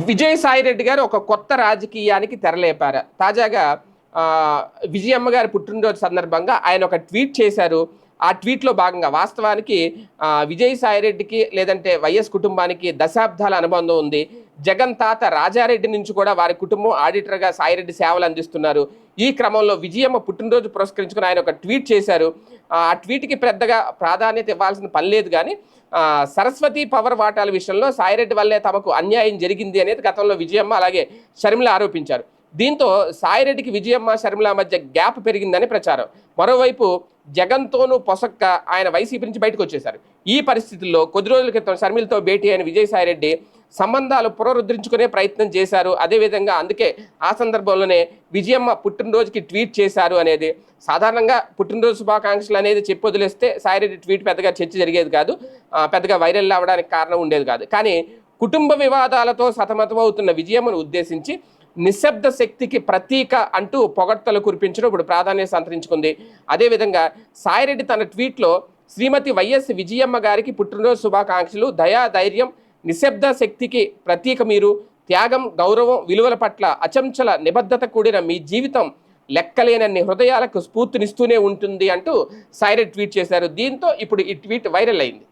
విజయసాయిరెడ్డి గారు ఒక కొత్త రాజకీయానికి తెరలేపారు. తాజాగా విజయమ్మ గారి పుట్టినరోజు సందర్భంగా ఆయన ఒక ట్వీట్ చేశారు. ఆ ట్వీట్‌లో భాగంగా వాస్తవానికి విజయసాయిరెడ్డికి లేదంటే వైఎస్ కుటుంబానికి దశాబ్దాల అనుబంధం ఉంది. జగన్ తాత రాజారెడ్డి నుంచి కూడా వారి కుటుంబం ఆడిటర్‌గా సాయిరెడ్డి సేవలు అందిస్తున్నారు. ఈ క్రమంలో విజయమ్మ పుట్టినరోజు పురస్కరించుకొని ఆయన ఒక ట్వీట్ చేశారు. ఆ ట్వీట్‌కి పెద్దగా ప్రాధాన్యత ఇవ్వాల్సిన పని లేదు గానీ సరస్వతి పవర్ వాటాల విషయంలో సాయిరెడ్డి వల్లే తమకు అన్యాయం జరిగింది అనేది గతంలో విజయమ్మ అలాగే షర్మిల ఆరోపించారు. దీంతో సాయిరెడ్డికి విజయమ్మ షర్మిల మధ్య గ్యాప్ పెరిగిందని ప్రచారం. మరోవైపు జగన్తోనూ పొసక్క ఆయన వైసీపీ నుంచి బయటకు వచ్చేశారు. ఈ పరిస్థితుల్లో కొద్ది రోజుల క్రితం షర్మిలతో భేటీ అయిన విజయసాయిరెడ్డి సంబంధాలు పునరుద్ధరించుకునే ప్రయత్నం చేశారు. అదేవిధంగా అందుకే ఆ సందర్భంలోనే విజయమ్మ పుట్టినరోజుకి ట్వీట్ చేశారు అనేది. సాధారణంగా పుట్టినరోజు శుభాకాంక్షలు అనేది చెప్పి వదిలేస్తే సాయిరెడ్డి ట్వీట్ పెద్దగా చర్చ జరిగేది కాదు, పెద్దగా వైరల్ అవ్వడానికి కారణం ఉండేది కాదు. కానీ కుటుంబ వివాదాలతో సతమతమవుతున్న విజయమ్మను ఉద్దేశించి నిశ్శబ్ద శక్తికి ప్రతీక అంటూ పొగడ్తలు కురిపించడం ఇప్పుడు ప్రాధాన్యత సంతరించుకుంది. అదేవిధంగా సాయిరెడ్డి తన ట్వీట్లో శ్రీమతి వైఎస్ విజయమ్మ గారికి పుట్టినరోజు శుభాకాంక్షలు, దయా ధైర్యం నిశ్శబ్ద శక్తికి ప్రతీక మీరు, త్యాగం గౌరవం విలువల పట్ల అచంచల నిబద్ధత కూడిన మీ జీవితం లెక్కలేనన్ని హృదయాలకు స్ఫూర్తినిస్తూనే ఉంటుంది అంటూ సాయిరెడ్డి ట్వీట్ చేశారు. దీంతో ఇప్పుడు ఈ ట్వీట్ వైరల్ అయింది.